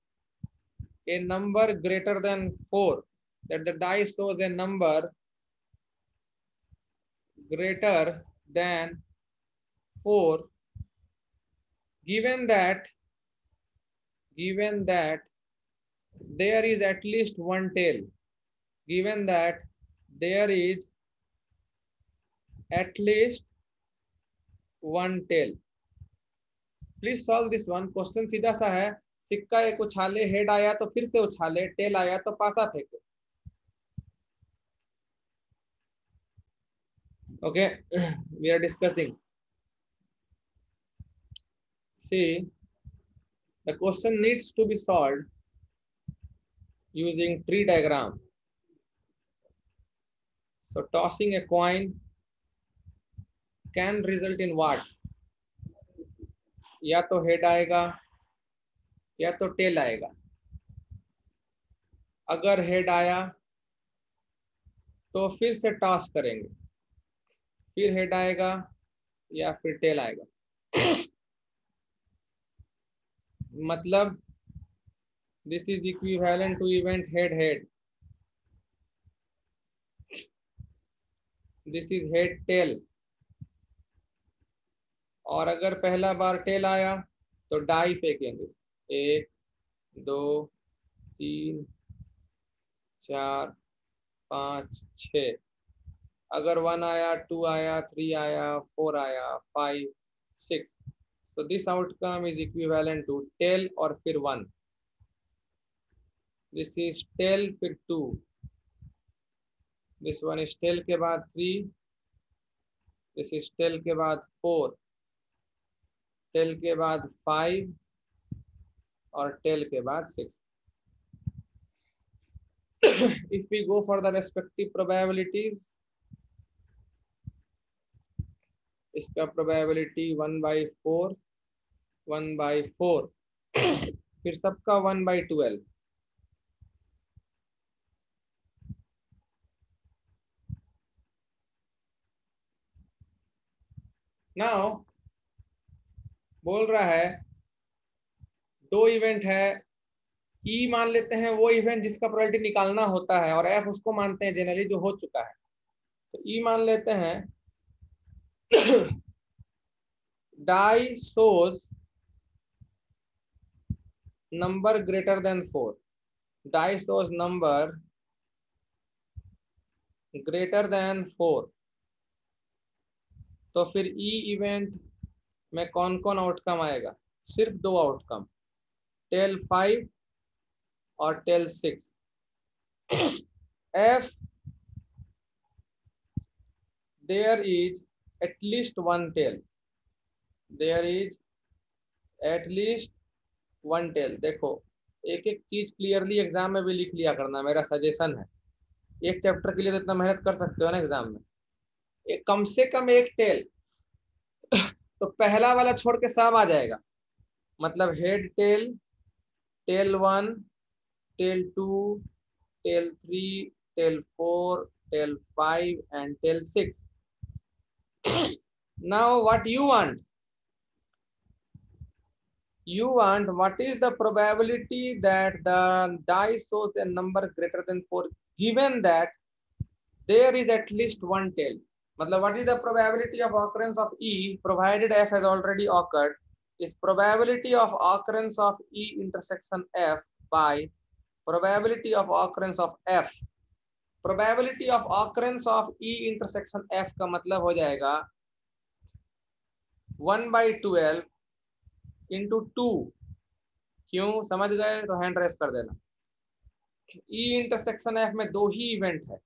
a number greater than 4, that the die shows a number greater than 4, given that there is at least one tail, given that there is at least one tail. Please solve this one. Question सीधा सा है, सिक्का एक उछाले, head आया तो फिर से उछाले, tell आया तो पासा फेंके। Okay, we are discussing. See, the question needs to be solved using tree diagram. So tossing a coin can result in what? या तो हेड आएगा या तो टेल आएगा। अगर हेड आया तो फिर से टॉस करेंगे, फिर हेड आएगा या फिर टेल आएगा। मतलब this is equivalent to event head head, this is head tail. और अगर पहला बार टेल आया तो डाई फेंकेंगे, 1 2 3 4 5 6। अगर 1 आया, 2 आया, 3 आया, 4 आया, 5 6। So this outcome is equivalent to tail और फिर 1. This is tail फिर 2. This one is tail के बाद 3. This is tail के बाद 4. tail के बाद 5 और tail के बाद 6. If we go for the respective probabilities, इसका probability 1/4, 1/4, फिर सबका 1/12. Now बोल रहा है दो इवेंट है, ई मान लेते हैं वो इवेंट जिसका प्रोबेबिलिटी निकालना होता है, और एफ उसको मानते हैं जनरली जो हो चुका है। तो ई मान लेते हैं die shows number greater than 4, die shows number greater than 4। तो फिर ई इवेंट में कौन कौन आउटकम आएगा? सिर्फ 2 आउटकम, टेल 5 और tail 6। F there is at least one tail, there is at least one tail। देखो एक एक चीज क्लियरली एग्जाम में भी लिख लिया करना, मेरा सजेशन है। एक चैप्टर के लिए तो इतना मेहनत कर सकते हो ना एग्जाम में, एक कम से कम एक टेल तो पहला वाला छोड़ के सब आ जाएगा। मतलब head tail, tail 1, tail 2, tail 3, tail 4, tail 5 and tail 6। Now what you want? You want what is the probability that the die shows a number greater than 4, given that there is at least one tail। मतलब what is the probability of occurrence of E provided F has already occurred is probability of occurrence of E intersection F by probability of occurrence of F। probability of occurrence of E intersection F का मतलब हो जाएगा 1/12 into 2। क्यों समझ गए तो hand raise कर देना। ई इंटरसेक्शन एफ में 2 ही इवेंट है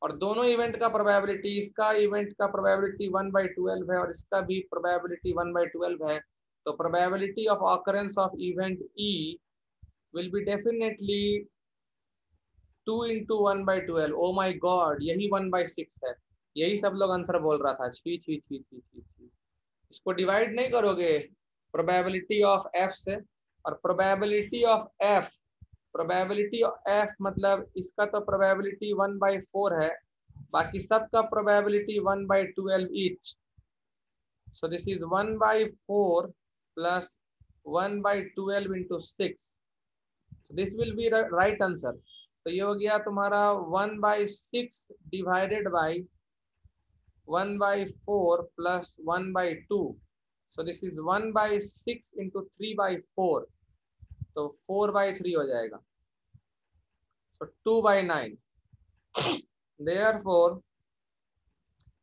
और दोनों इवेंट का प्रोबेबिलिटी, इसका इवेंट का प्रोबेबिलिटी 1/12 है और इसका भी प्रोबेबिलिटी 1/12 है, तो probability of occurrence of event E will be definitely 2 × 1/12। Oh my god, यही 1/6 है। यही सब लोग आंसर बोल रहा था। छी छी छी छी छी छी। इसको डिवाइड नहीं करोगे प्रोबेबिलिटी ऑफ एफ से, और प्रोबेबिलिटी ऑफ एफ मतलब इसका तो प्रोबेबिलिटी 1/4 है, बाकी सबका probability 1/12 each. So this is 1/4 plus 1/12 × 6। This will be right answer. तो ये हो गया तुम्हारा 1/6 divided by 1/4 plus 1/2। So this is 1/6 × 3/4, तो 4/3 हो जाएगा। So 2/9. Therefore,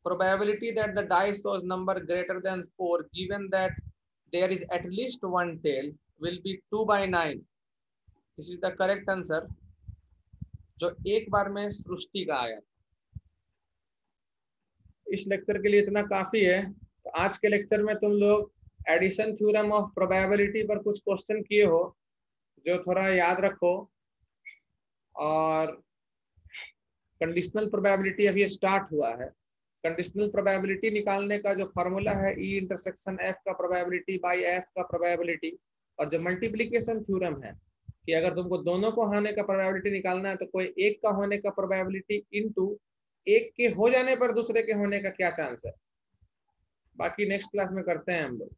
probability that the dice shows number greater than 4 given that there is at least one tail will be 2/9. This is the correct answer, जो एक बार में सृष्टि का आया। इस lecture के लिए इतना काफी है। तो आज के लेक्चर में तुम लोग एडिशन थ्योरम ऑफ प्रोबेबिलिटी पर कुछ क्वेश्चन किए हो, जो थोड़ा याद रखो। और कंडीशनल प्रोबेबिलिटी अभी स्टार्ट हुआ है। कंडीशनल प्रोबेबिलिटी निकालने का जो फॉर्मूला है ई इंटरसेक्शन एफ का प्रोबेबिलिटी बाई एफ का प्रोबेबिलिटी, और जो मल्टीप्लिकेशन थ्योरम है कि अगर तुमको दोनों को होने का प्रोबेबिलिटी निकालना है तो कोई एक का होने का प्रोबेबिलिटी इनटू एक के हो जाने पर दूसरे के होने का क्या चांस है। बाकी नेक्स्ट क्लास में करते हैं हम लोग।